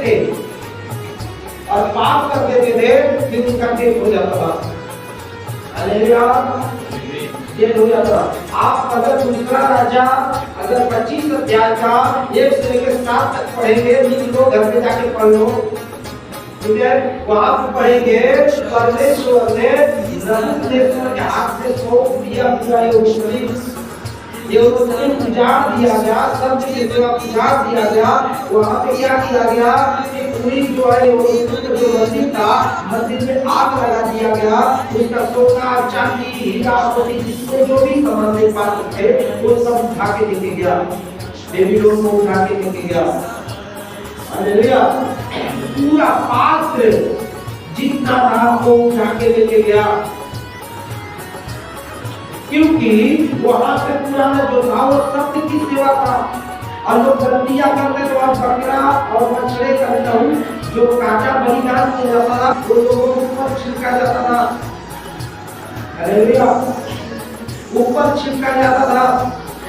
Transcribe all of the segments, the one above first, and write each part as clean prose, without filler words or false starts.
थे और पाप कर देते थे, फिर उनका डेथ हो जाता था। हालेलुया, डेथ हो जाता था। आप अगर दूसरा राजा अगर 25 अध्याय का 1 से लेकर 7 तक पढ़ेंगे, लिख लो, घर पे जाके पढ़ लो, ठीक है। वहां पर पढ़ेंगे परमेश्वर ने नबूकदनेस्सर के हाथ से सौंप दिया पूरा यरूशलेम उजाड़ दिया गया, सब चीजें उजाड़ दिया गया। वहां पे क्या किया गया कि पूरी जो है जो मंदिर था, मंदिर में आग लगा दिया गया। उसका सोना चांदी हीरा मोती जिससे जो भी सामान में पात्र थे वो सब उठा के लेके गया, बेबीलोन को उठा के लेके गया। हालेलुया, पूरा पात्र जितना था वो उठा के लेके गया, क्योंकि वहां पे पुराना जो था वो सत्य की सेवा था। और लोग गलतियां करते तो आप बकरा और मछली करता हूँ, जो काटा बलिदान किया जाता था वो लोगों के ऊपर छिड़का जाता था। हालेलुया, ऊपर छिड़का जाता था।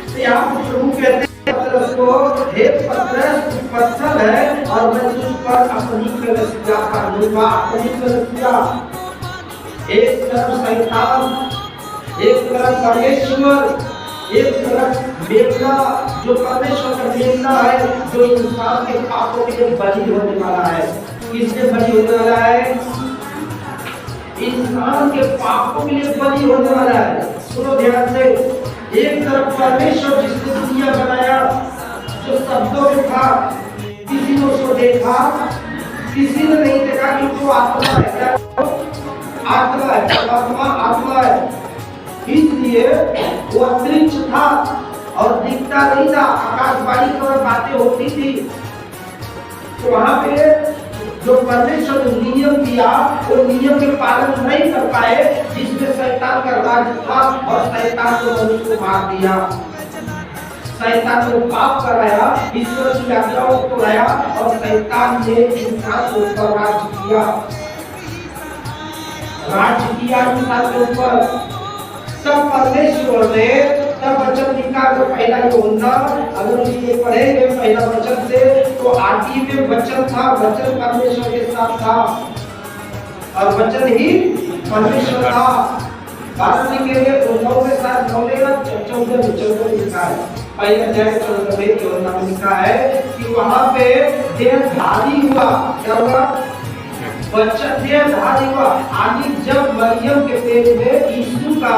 तो यहाँ पर प्रभु कहते हैं पतरस को, हे पतरस तू पत्थर है और मैं तुझ पर अपनी कलीसिया बांधूंगा, अपनी कलीसिया। एक तरफ शैतान, एक तरफ परमेश्वर, एक तरफ मेमना, जो परमेश्वर का मेमना है, जो इंसान के पापों के लिए बलि होने वाला है। किसके बलि होने वाला है? इंसान के पापों के लिए बलि होने वाला है। सुनो ध्यान से, एक तरफ परमेश्वर जिसने दुनिया बनाया, जो शब्दों में था, किसी ने उसको देखा, किसी ने नहीं देखा, क्योंकि वो आत्मा है। आत्मा है, परमात्मा आत्मा है, इसलिए वो अंतरिक्ष था और दिखता नहीं था, आकाशवाणी पर बातें होती थी। तो वहां पे जो परमेश्वर ने नियम दिया वो नियम के पालन नहीं कर पाए, जिसमें शैतान का राज था और शैतान ने मनुष्य को मार दिया। शैतान ने पाप कराया, ईश्वर की आज्ञाओं को तोड़ाया और शैतान ने इंसान के ऊपर राज किया इंसान के ऊपर। तब परमेश्वर ने तब वचन लिखा, जो पहला यूहन्ना अगर ये पढ़ेंगे पहला वचन से, तो आदि में वचन था, वचन परमेश्वर के साथ था और वचन ही परमेश्वर था। बात लिखेंगे तो 9 के साथ 9 लेगा, 14 लिखा है, पहले अध्याय 14 में यूहन्ना में लिखा है कि वहां पे देहधारी हुआ। क्या हुआ? बच्चा देहधारी हुआ। आदि जब मरियम के पेट में यीशु का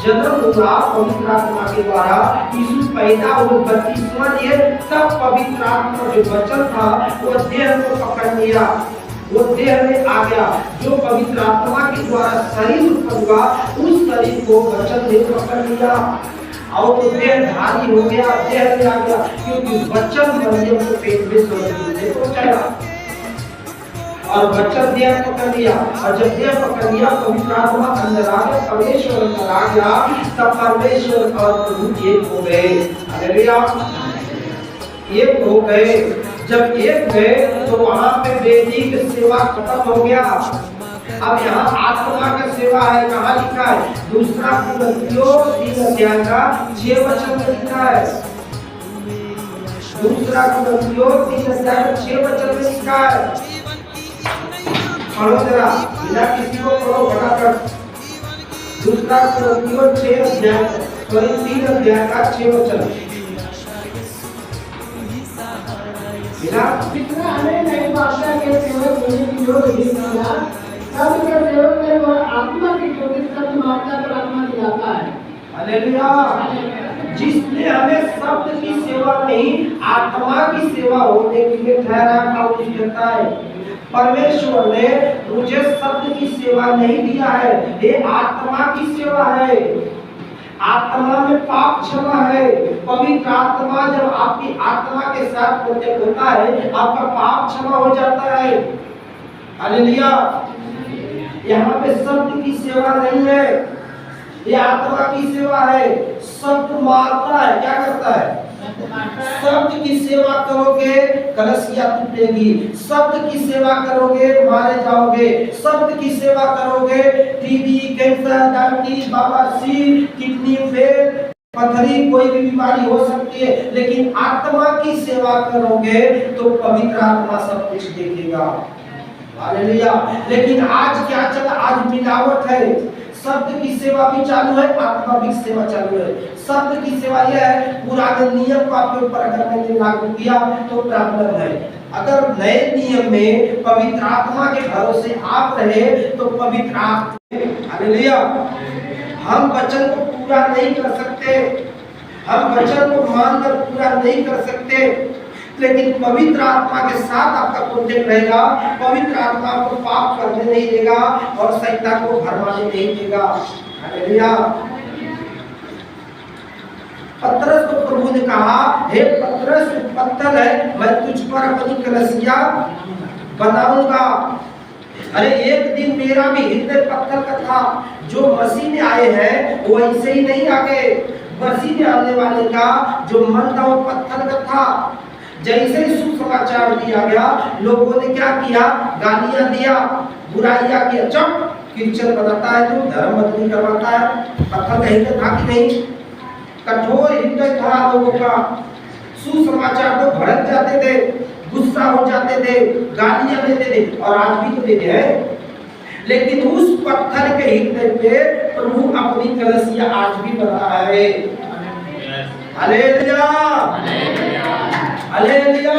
जन्म हुआ पवित्र आत्मा के द्वारा, यीशु पैदा हुए 32वां दिन, तब पवित्र आत्मा जो वचन था वो देह को पकड़ लिया, वो देह में आ गया। जो पवित्र आत्मा के द्वारा शरीर उत्पन्न हुआ, उस शरीर को वचन ने पकड़ लिया और वो देहधारी हो गया, देह में आ गया, क्योंकि वचन मरियम के पेट में स्वर्ग से पहुंचाया और वचन देह पकड़ लिया। और जब देह पकड़ लिया, पवित्र आत्मा अंदर आ गया, परमेश्वर अंदर आ गया, तब परमेश्वर और प्रभु एक हो गए। हालेलुया, एक हो गए। जब एक गए तो वहां पे वेदी की सेवा खत्म हो गया। अब यहाँ आत्मा का सेवा है। कहाँ लिखा है? दूसरा कुरिन्थियों 3 अध्याय का 6 वचन में लिखा है। दूसरा कुरिन्थियों 3 अध्याय का 6 वचन में लिखा है। पढ़ो जरा, बिना किसी को पढ़ो फटाफट। दूसरा कुरिन्थियों 3 अध्याय का 6 वचन। जितना हमें नई भाषा के सेवक होने की जरूरत है, सब के सेवक में वो आत्मा की ज्योति सत्य मार्ग पर आत्मा दिलाता है। हालेलुया, जिसने हमें शब्द की सेवा नहीं, आत्मा की सेवा होने के लिए ठहरा पौलुस कहता है। परमेश्वर ने मुझे शब्द की सेवा नहीं दिया है, ये आत्मा की सेवा है। आत्मा में पाप क्षमा है। पवित्र आत्मा जब आपकी आत्मा के साथ प्रत्यक्ष होता है, आपका पाप क्षमा हो जाता है। हालेलुया, यहाँ पे शब्द की सेवा नहीं है, ये आत्मा की सेवा है। शब्द मारता है, क्या करता है? शब्द की सेवा करोगे कलसिया टूटेगी, शब्द की सेवा करोगे मारे जाओगे, शब्द की सेवा करोगे टीबी, कैंसर, डायबिटीज, बवासीर, किडनी फेल, पथरी कोई भी बीमारी हो सकती है, लेकिन आत्मा की सेवा करोगे तो पवित्र आत्मा सब कुछ देखेगा। हालेलुया। लेकिन आज क्या चला, आज मिलावट है। शब्द की सेवा भी चालू है, आत्मा की सेवा चालू है। शब्द की सेवा यह है, पुराने नियम को आपके ऊपर अगर मैंने लागू किया तो प्रॉब्लम है। अगर नए नियम में पवित्र आत्मा के भरोसे आप रहे तो पवित्र आत्मा, हालेलुया, हम वचन को पूरा नहीं कर सकते, हम वचन को मानकर पूरा नहीं कर सकते, लेकिन पवित्र आत्मा के साथ आपका कॉन्टेक्ट रहेगा। पवित्र आत्मा को पाप करने नहीं देगा और शैतान को भरमाने नहीं देगा। हालेलुया। पतरस को प्रभु ने कहा, हे पतरस पत्थर है, मैं तुझ पर अपनी कलीसिया बनाऊंगा। अरे एक दिन मेरा भी हृदय पत्थर का था। जो मसीह में आए हैं वो ऐसे ही नहीं आ गए। मसीह में आने वाले का जो मन था वो पत्थर का था। जैसे ही सुसमाचार दिया गया, लोगों ने क्या किया, गालियां दिया, बुराइयां किया। चुप, कीचड़ बनाता है तू, धर्म बदली करवाता है। पत्थर का हृदय था कि नहीं? कठोर हृदय था लोगों का। सुसमाचार तो भड़क जाते थे, गुस्सा हो जाते थे, गालियां देते थे, और आज भी तो देते हैं। लेकिन उस पत्थर के हृदय पे प्रभु अपनी कलीसिया आज भी बना है। Hallelujah, hallelujah.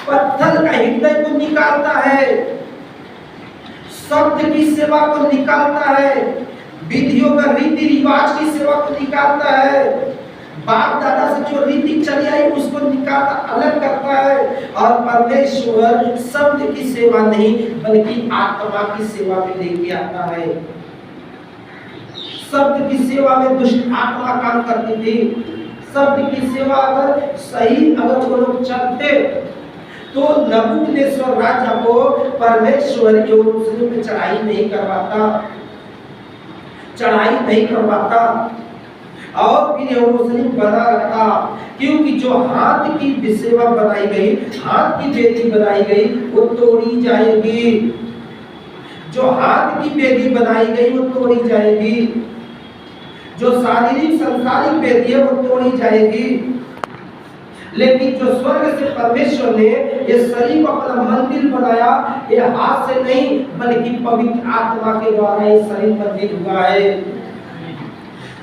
पत्थर का हृदय को निकालता है, शब्द की सेवा को निकालता है, विधियों का रीति रिवाज की सेवा को निकालता है, बाप दादा से जो रीति चली आई उसको निकालता, अलग करता है। और परमेश्वर शब्द की सेवा नहीं बल्कि आत्मा की सेवा में लेके आता है। शब्द की सेवा में दुष्ट आत्मा काम करती थी। शब्द की सेवा अगर सही अगर वो लोग चलते तो नबूकदनेस्सर राजा को परमेश्वर यरूशलेम में चढ़ाई नहीं करवाता और फिर यरूशलेम बना रहता। क्योंकि जो हाथ की सेवा बनाई गई, हाथ की वेदी बनाई गई, वो तोड़ी जाएगी। जो हाथ की वेदी बनाई गई वो तोड़ी जाएगी। जो शारीरिक सांसारिक वेदी है वो तोड़ी जाएगी। लेकिन जो स्वर्ग से परमेश्वर ने ये शरीर को अपना मंदिर बनाया, ये हाथ से नहीं बल्कि पवित्र आत्मा के द्वारा ये शरीर मंदिर हुआ है।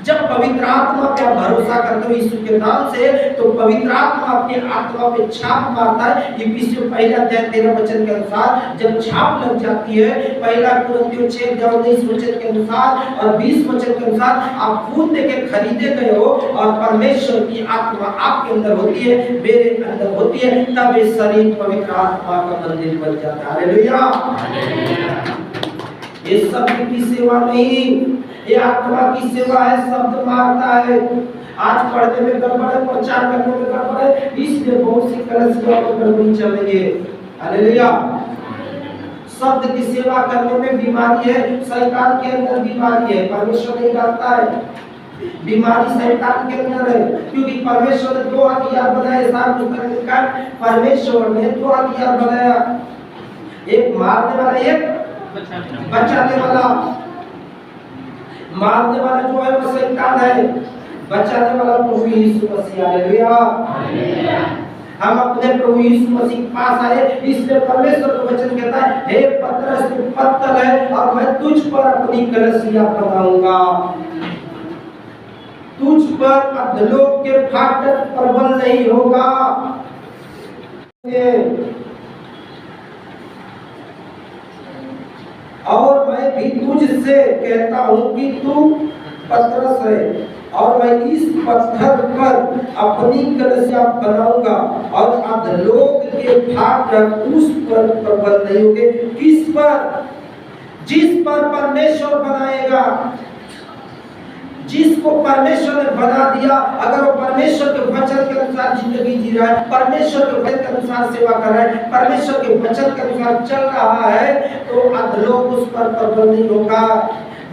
जब पवित्र आत्मा पे आप भरोसा करते हो यीशु के नाम से, तो पवित्र आत्मा आपके आत्मा पे छाप मारता है। इफिसियों पहला अध्याय 13 वचन के अनुसार जब छाप लग जाती है, पहला कुरिन्थियों 6:19 वचन के अनुसार और 20 वचन के अनुसार, आप खून देके खरीदे गए हो और परमेश्वर की आत्मा आपके अंदर होती है, मेरे अंदर होती है, तब ये शरीर पवित्र आत्मा का मंदिर बन जाता है। हालेलुया। ये शब्द की सेवा नहीं, ये आत्मा की सेवा है। शब्द मारता है। आज पढ़ने में गड़बड़ है, प्रचार करने में गड़बड़ है, इसलिए बहुत सी कलीसियाओं में गड़बड़ी चल रही है। हालेलुया। शब्द की सेवा करने में बीमारी है, शैतान के अंदर बीमारी है, परमेश्वर नहीं डालता है। बीमारी शैतान के अंदर है, क्योंकि परमेश्वर ने 2 हथियार बनाए। परमेश्वर ने 2 हथियार बनाया, एक मारने वाला, एक बचाने वाला। मारने वाला जो है वो शैतान है, बचाने वाला प्रभु यीशु मसीह। हालेलुया। हम अपने प्रभु यीशु मसीह के पास आए, इसलिए परमेश्वर का वचन कहता है, हे पतरस तू पत्थर है और मैं तुझ पर अपनी कलीसिया बनाऊंगा। तुझ पर अधोलोक के फाटक प्रबल नहीं होगा। और मैं भी तुझसे कहता हूं कि तू पतरस है और मैं इस पत्थर पर अपनी कलीसिया बनाऊंगा और अधोलोक के फाटक उस पर प्रबल नहीं होंगे। किस पर? जिस पर परमेश्वर बनाएगा, जिसको परमेश्वर ने बना दिया। अगर वो परमेश्वर के वचन के अनुसार जिंदगी जी रहा है, परमेश्वर के वचन के अनुसार सेवा कर रहा है, परमेश्वर के वचन के अनुसार चल रहा है, तो अधोलोक उस पर प्रबल नहीं होगा,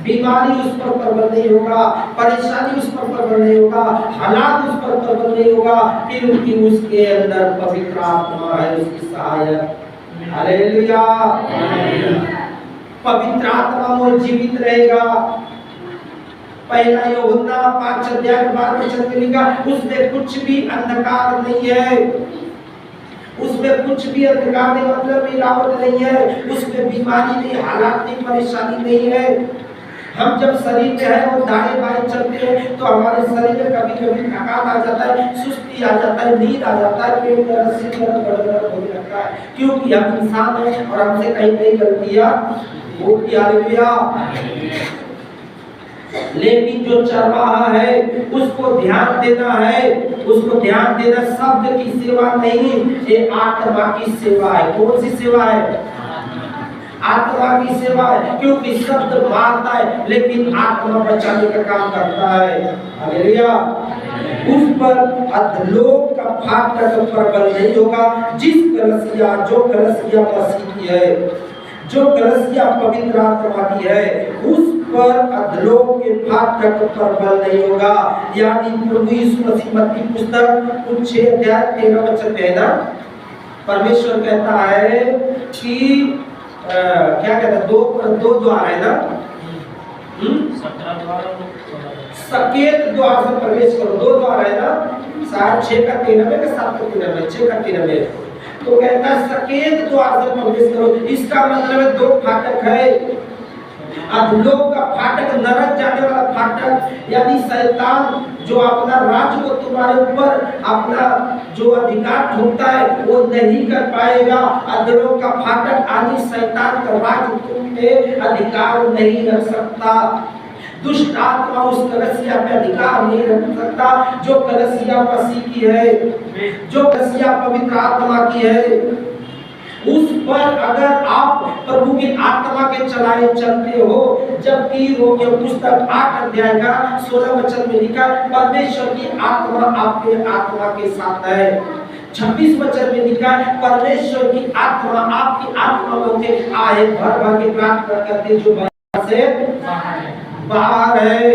बीमारी उस पर प्रबल नहीं होगा, परेशानी उस पर प्रबल नहीं होगा, हालात उस पर प्रबल नहीं होगा, क्योंकि उसके अंदर पवित्र आत्मा है, उसकी सहायक। हालेलुया। पवित्र आत्मा वो जीवित रहेगा। पहला यूहन्ना 5 अध्याय 12 वचन में लिखा, उसमें कुछ भी अंधकार नहीं है, उसमें कुछ भी अंधकार नहीं, मतलब मिलावट नहीं है, उसमें बीमारी नहीं, हालात नहीं, परेशानी नहीं है। हम जब शरीर में है वो दाएं बाएं चलते हैं तो हमारे शरीर में कभी कभी थकान आ जाता है, सुस्ती आ जाता है, नींद आ जाता है, पेट दर्द, सिर दर्द, गड़बड़ होने लगता है, क्योंकि हम इंसान हैं और हमसे कहीं कहीं गलतियां होती। हालेलुया। लेकिन जो चरवाहा है उसको ध्यान देना है, उसको ध्यान देना शब्द की सेवा नहीं, ये आत्मा की सेवा है। कौन सी सेवा है? आत्मा की सेवा है, क्योंकि शब्द मारता है लेकिन आत्मा बचाने का काम करता है। हालेलुया। उस पर अधलोक का फाटक प्रबल नहीं होगा। जो कलसिया मसीह की है, जो कलसिया पवित्र आत्मा की है, उस पर अधलोक के फाटक प्रबल नहीं होगा। यानी प्रभु यीशु मसीह मत्ती पुस्तक 6 अध्याय 13 वचन में है ना, परमेश्वर कहता है कि क्या कहता है, दो द्वार है ना, सकेत द्वार से प्रवेश करो। 2 द्वार है ना, शायद 6 का 13 में, 7 का 13 में, 6 का 13 में, तो कहता है सकेत द्वार से प्रवेश करो। इसका मतलब है 2 फाटक है। अधलोक का फाटक, नरक जाने वाला फाटक, यानी शैतान जो अपना राज को तुम्हारे ऊपर अपना जो अधिकार ढूंढता है वो नहीं कर पाएगा। अधलोक का फाटक आदि शैतान का राज तुम पे अधिकार नहीं रख सकता। दुष्ट आत्मा उस कलसिया पे अधिकार नहीं रख सकता जो कलसिया मसीह की है, जो कलसिया पवित्र आत्मा की है। उस पर अगर आप प्रभु की आत्मा के चलाए चलते हो, जबकि रोमियो पुस्तक 8 अध्याय का 16 वचन में लिखा, परमेश्वर की आत्मा आपके आत्मा के साथ है। 26 वचन में लिखा है, परमेश्वर की आत्मा आपकी आत्मा में आए भर भर के प्रार्थना करते जो से बाहर है।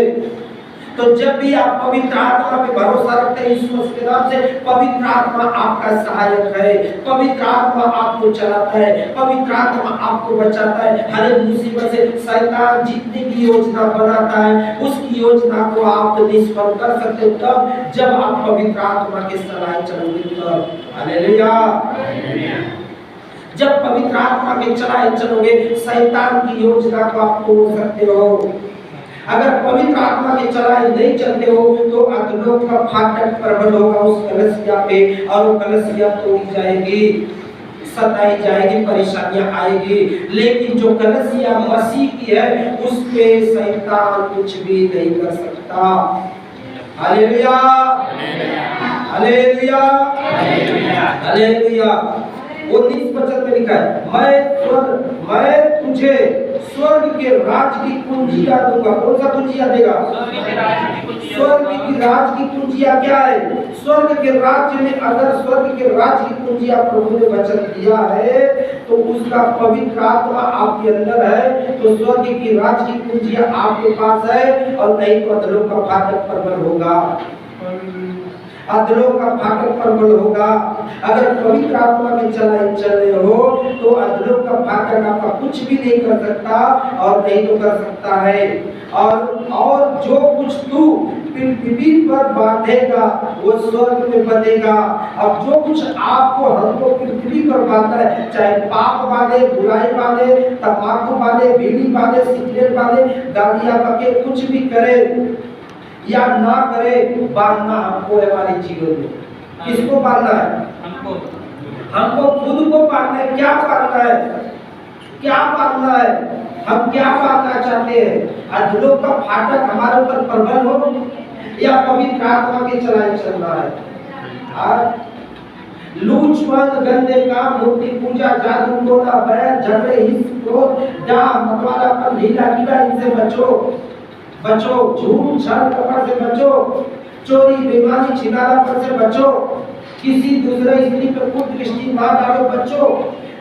तो जब भी आप पवित्र आत्मा पे भरोसा रखते हैं यीशु मसीह के नाम से, पवित्र आत्मा आपका सहायक है, पवित्र आत्मा आपको चलाता है, पवित्र आत्मा आपको बचाता है हर एक मुसीबत से। शैतान जितनी भी योजना बनाता है उसकी योजना को आप निष्फल कर सकते हो तब जब आप पवित्र आत्मा के सलाह चलोगे तब। हालेलुया। जब पवित्र आत्मा के चलाए चलोगे शैतान की योजना को आप तोड़ सकते हो। अगर पवित्र आत्मा के चलाए नहीं चलते हो तो अधलोक का फाटक प्रबल होगा उस कलसिया पे, और वो कलसिया तोड़ी जाएगी, सताई जाएगी, परेशानियां आएगी। लेकिन जो कलसिया मसीह की है उस पे शैतान कुछ भी नहीं कर सकता। Hallelujah, hallelujah, hallelujah. 19 वचन में लिखा है, मैं तुझे स्वर्ग के राज की कुंजियां दूंगा। कौन सा कुंजियां देगा? स्वर्ग की राज की कुंजियां क्या है? स्वर्ग के राज्य में अगर स्वर्ग के राज की कुंजियां प्रभु ने वचन दिया है तो उसका पवित्र आत्मा आपके अंदर है, तो स्वर्ग की राज की कुंजियां आपके पास है, और नहीं तो अधलोक का फाटक प्रबल होगा, अधलोक का फाटक प्रबल होगा। अगर पवित्र आत्मा में चलाए चल रहे हो तो अधलोक का फाटक आपका कुछ भी नहीं कर सकता, और नहीं तो कर सकता है। और जो कुछ तू पृथ्वी पर बांधेगा वो स्वर्ग में बंधेगा। अब जो कुछ आपको हमको पृथ्वी पर बांधता है, चाहे पाप बांधे, बुराई बांधे, तंबाकू बांधे, बीड़ी बांधे, सिगरेट बांधे, गाड़ियां पके, कुछ भी करे या ना करे, बांधना हमको है हमारे जीवन में। किसको बांधना है? हमको खुद को बांधना है। क्या बांधना है? क्या बांधना है? हम क्या बांधना चाहते हैं? अधलोक का फाटक हमारे ऊपर प्रबल हो या पवित्र आत्मा के चलाए चलना है? लूचपन, गंदे काम, मूर्ति पूजा, जादू टोना, बैर, झगड़े, हिंस, क्रोध, डाह, मतवालापन, ढीला ढीला, इनसे बचो, बचो। झूठ, छल, कपट से बचो। चोरी, बेईमानी, छिनालापन से बचो। किसी दूसरे स्त्री पर कुट दृष्टि मार डालो, बचो,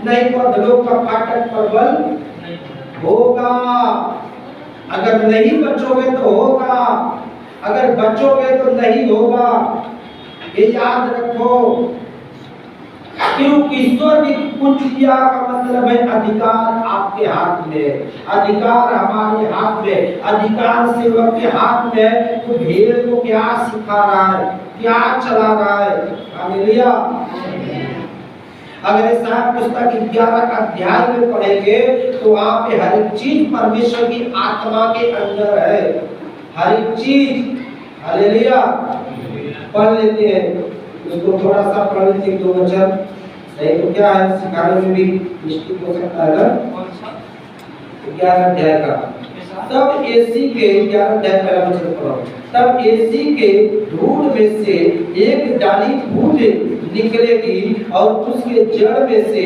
नहीं तो अधलोक का फाटक प्रबल होगा। अगर नहीं बचोगे तो होगा, अगर बचोगे तो नहीं होगा, ये याद रखो। क्योंकि स्वर्ग की कुंजिया का मतलब है अधिकार आपके हाथ में, अधिकार हमारे हाथ में, अधिकार सेवक के हाथ में है। तो भेड़ को क्या सिखा रहा है, क्या चला रहा है? हालेलुया। अगर इस पुस्तक 11 अध्याय में पढ़ेंगे तो वहां पे हर एक चीज परमेश्वर की आत्मा के अंदर है, हर एक चीज। हालेलुया। पढ़ लेते हैं उसको, थोड़ा सा पढ़ लेते हैं, 2 वचन। नहीं तो क्या है, सिखाने में भी मिस्टेक हो सकता है ना। 11 अध्याय का तब एसी के 11 अध्याय पहला वचन पढ़ो। तब एसी के धूल में से एक डाली फूट निकलेगी और उसके जड़ में से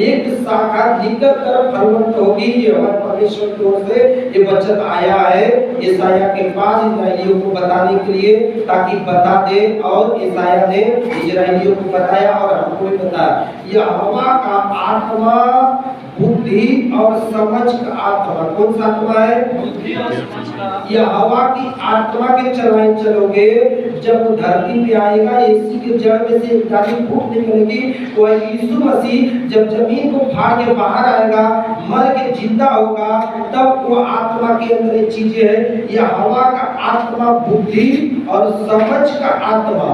एक शाखा निकल कर फलवंत होगी। ये हमारे परमेश्वर की ओर से ये वचन आया है यशायाह के पास इस्राएलियों को बताने के लिए, ताकि बता दे। और यशायाह ने इस्राएलियों को बताया और हमको भी बताया। यहोवा का आत्मा बुद्धि और समझ का आत्मा, कौन सा आत्मा है? बुद्धि और समझ का। यहोवा की आत्मा के चलाए चलोगे, जब वो धरती पे आएगा, इसी के जड़ में से एक डाली फूट निकलेगी। वो यीशु मसीह जब जमीन को फाड़ के बाहर आएगा, मर के जिंदा होगा, तब वो आत्मा के अंदर ये चीजें है। यहोवा का आत्मा बुद्धि और समझ का आत्मा,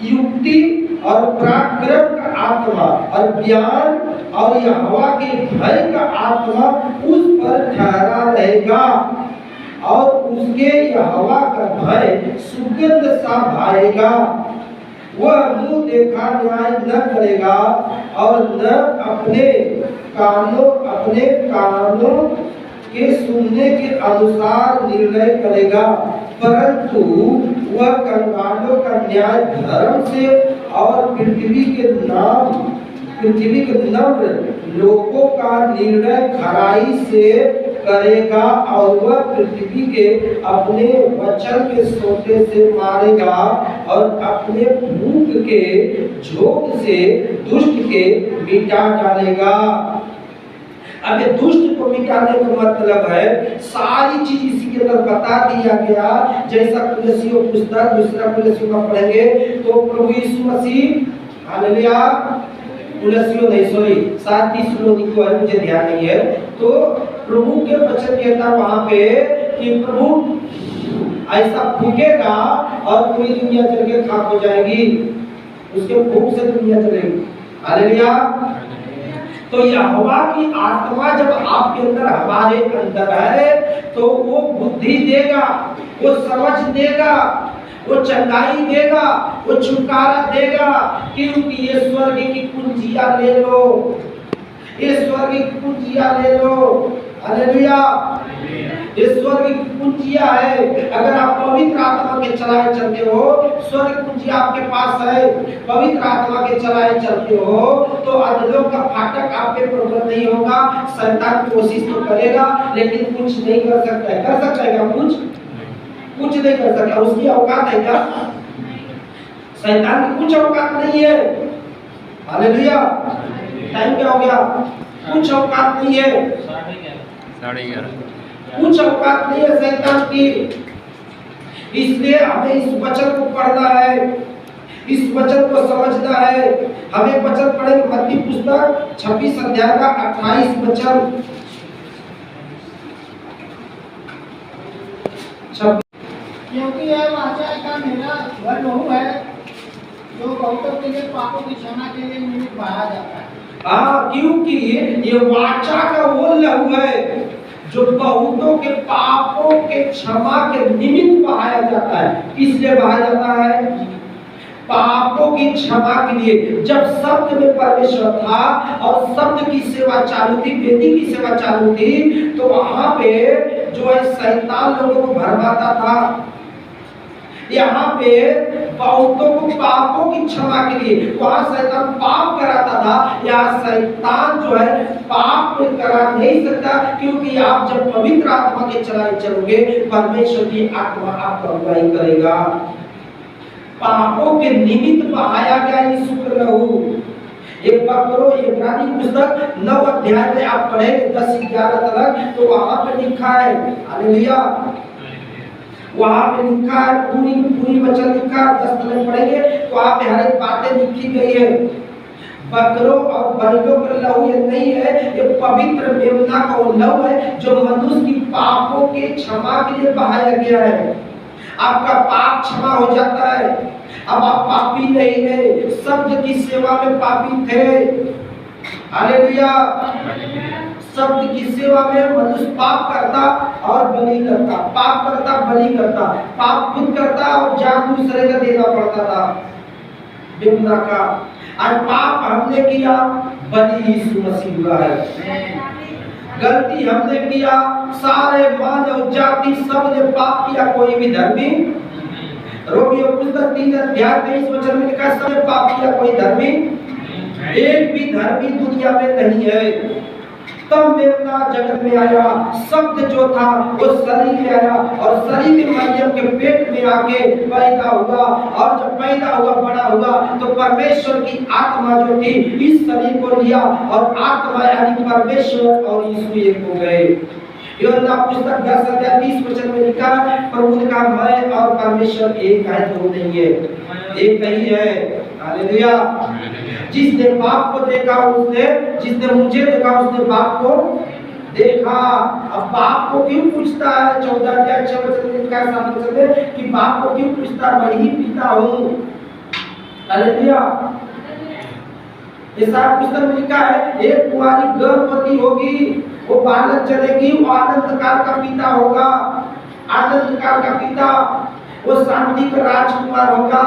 युक्ति और पराक्रम का आत्मा और ज्ञान और यहोवा के भय का आत्मा उस पर ठहरा रहेगा, और उसके यहोवा का भय सुगंध सा भाएगा। वह मुंह देखा न्याय न करेगा और न अपने कानों के सुनने के अनुसार निर्णय करेगा, परंतु वह कंगालों का न्याय धर्म से और पृथ्वी के नम्र लोगों का निर्णय खराई से करेगा। और वह पृथ्वी के अपने वचन के सोते से मारेगा और अपने भूख के झोंक से दुष्ट के मिटा डालेगा। अब ये दुष्ट को मिटाने का मतलब है सारी चीज इसी के अंदर बता दिया गया। जैसा कुलसियों पुस्तक 2 कुलसियों में पढ़ेंगे तो प्रभु यीशु मसीह, हालेलुया, कुलसियों नहीं, सॉरी 7:30 को है, मुझे ध्यान नहीं है। तो प्रभु के वचन कहता वहां पे कि प्रभु ऐसा फूकेगा और पूरी दुनिया जल के खाक हो जाएगी, उसके फूक से दुनिया चलेगी। हालेलुया। तो यहोवा की आत्मा जब आपके अंदर, हमारे अंदर है, तो वो बुद्धि देगा, वो समझ देगा, वो चंगाई देगा, वो छुटकारा देगा। क्योंकि ये स्वर्ग की कुंजियां ले लो, ये स्वर्ग की कुंजियां ले लो। हालेलुया। ये स्वर्ग की कुंजियां है। अगर आप पवित्र आत्मा के चलाए चलते हो, स्वर्ग की कुंजियां आपके पास है, पवित्र आत्मा के चलाए चलते हो, तो अधोलोक का फाटक आप पे प्रबल नहीं होगा। शैतान कोशिश तो करेगा लेकिन कुछ नहीं कर सकता है। कर सकता है क्या? कुछ नहीं कर सकता। उसकी औकात है क्या? शैतान की कुछ औकात नहीं है। हालेलुया। टाइम क्या हो गया? कुछ औकात नहीं है, 11:30। कुछ औकात नहीं है शैतान की। इसलिए हमें इस वचन को पढ़ना है, इस वचन को समझना है। हमें वचन पढ़ेंगे मत्ती पुस्तक 26 अध्याय का 28 वचन। क्योंकि यह वाचा का मेरा वह लहू है जो बहुतों के लिए पापों की क्षमा के लिए निमित्त बहाया जाता है। हाँ, क्योंकि ये वाचा का वो लहू है जो बहुतों के पापों के क्षमा के निमित्त बहाया जाता है। इसलिए बहाया जाता है पापों की क्षमा के लिए। जब शब्द में परमेश्वर था और शब्द की सेवा चालू थी, वेदी की सेवा चालू थी, तो वहां पे जो है शैतान लोगों को भरमाता था। यहाँ पे बहुतों को पापों की क्षमा के लिए, वहां शैतान पाप कराता था, यहाँ शैतान जो है पाप करा नहीं सकता। क्योंकि आप जब पवित्र आत्मा के चलाए चलोगे, परमेश्वर की आत्मा आपका अगुवाई करेगा। पापों के निमित्त बहाया गया यीशु का लहू। एक बात करो, इब्रानी पुस्तक 9 अध्याय में आप पढ़ेंगे 10-11 तक, तो वहां पे लिखा है, हालेलुया, वहां पे लिखा है, पूरी वचन लिखा है। 10 तक पढ़ेंगे तो वहां पे हर एक बातें लिखी गई है। बकरों और बैलों का लहू ये नहीं है, ये पवित्र मेमना का वो लहू है जो मनुष्य की पापों के क्षमा के लिए बहाया गया है। आपका पाप क्षमा हो जाता है, अब आप पापी नहीं है, शब्द की सेवा में पापी थे। हालेलुया। शब्द की सेवा में मनुष्य पाप करता और बलि करता, पाप करता बलि करता, पाप खुद करता और जान दूसरे का देना पड़ता था मेमना का। आज पाप हमने किया, बलि यीशु मसीह हुआ है। गलती हमने किया, सारे मानव जाति सब ने पाप किया, कोई भी धर्मी। रोमियो पुस्तक 3 अध्याय 23 वचन में लिखा है सबने पाप किया, कोई धर्मी एक भी धर्मी दुनिया में नहीं है। तब मेमना जगत में आया, शब्द जो था वो शरीर में आया और शरीर में मरियम के पेट में आके पैदा हुआ, और जब पैदा हुआ बड़ा हुआ तो परमेश्वर की आत्मा जो थी इस शरीर को लिया और आत्मा यानी परमेश्वर और यीशु एक हो गए। यूहन्ना पुस्तक 10 अध्याय 30 वचन में लिखा है प्रभु ने कहा मैं और परमेश्वर एक है, दो नहीं है, एक ही है। हालेलुया। जिसने बाप को देखा उसने, जिसने मुझे देखा उसने बाप को देखा। अब बाप को क्यों पूछता है? 14 अध्याय 6 वचन में लिखा है 7 वचन में कि बाप को क्यों पूछता है, मैं ही पिता हूँ। हालेलुया। ऐसा पुस्तक में लिखा है एक कुंवारी गर्भवती होगी, वो बालक जनेगी, वो आनंद काल का पिता होगा, आनंद काल का पिता, वो शांति का राजकुमार होगा।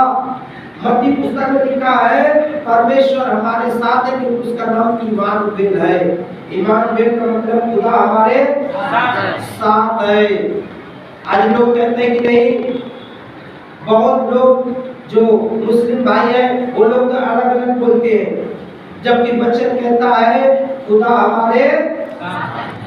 मत्ती पुस्तक में लिखा है परमेश्वर हमारे साथ है, क्योंकि उसका नाम इम्मानुएल है। इम्मानुएल का मतलब खुदा हमारे साथ है। आज लोग कहते हैं कि नहीं, बहुत लोग जो मुस्लिम भाई हैं वो लोग अलग अलग बोलते हैं, जबकि वचन कहता है खुदा हमारे,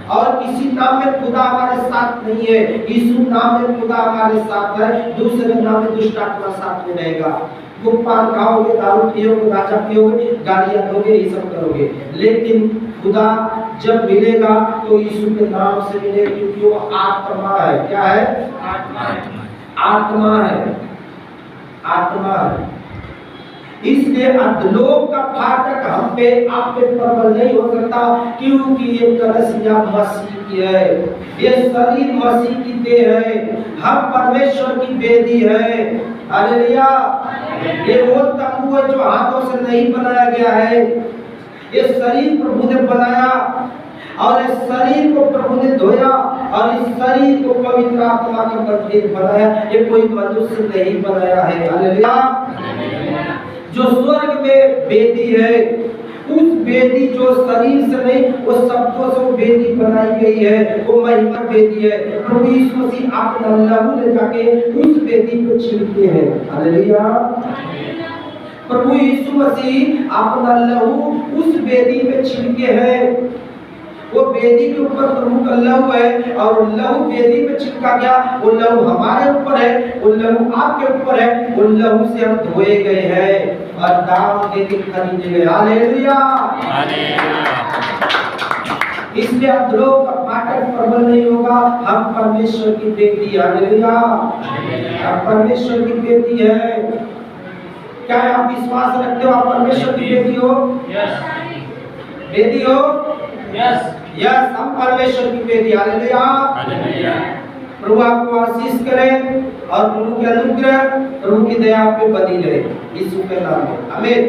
और किसी नाम में खुदा हमारे साथ नहीं है। यीशु नाम में खुदा हमारे साथ है, दूसरे नाम में दुष्ट आत्मा साथ में रहेगा। गुप्पान खाओगे, दारू पियोगे, गांजा पियोगे, गालियां दोगे, ये सब करोगे, लेकिन खुदा जब मिलेगा तो यीशु के नाम से मिलेगा, क्योंकि वो आत्मा है। क्या है? आत्मा है, आत्मा है। इसलिए अधलोक का फाटक हम पे आप पे प्रबल नहीं हो सकता, क्योंकि ये कलसिया मसीह की है, ये शरीर मसीह की देह है, हम परमेश्वर की वेदी है। हालेलुया। ये वो तंबू है जो हाथों से नहीं बनाया गया है, ये शरीर प्रभु ने बनाया और इस शरीर को प्रभु ने धोया और इस शरीर को पवित्र आत्मा का मंदिर बनाया। ये कोई मनुष्य नहीं बनाया है। हालेलुया। जो स्वर्ग में वेदी है, उस वेदी जो शरीर से नहीं, वो शब्दों से वो वेदी बनाई गई है, वो महिमा वेदी है। प्रभु यीशु मसीह अपना लहू ले जाके उस वेदी को छिड़के हैं। हालेलुया। प्रभु यीशु मसीह अपना लहू उस वेदी पे छिड़के हैं। वो वेदी के ऊपर प्रभु का लहू है और लहू वेदी पे छिड़का गया, वो लहू हमारे ऊपर है, वो लहू आपके ऊपर है, वो लहू से हम धोए गए हैं और दाम देके खरीदे गए। हालेलुया। इसलिए अब द्रोह का फाटक प्रबल नहीं होगा, हम परमेश्वर की बेटी। हालेलुया। हम परमेश्वर की बेटी है। क्या आप विश्वास रखते हो आप परमेश्वर की बेटी हो? बेटी हो? यस, हम परमेश्वर की बेटी। हालेलुया। प्रभु आपको आशीष करे और प्रभु के अनुग्रह, प्रभु की दया पे बनी रहे, यीशु के नाम में। आमीन।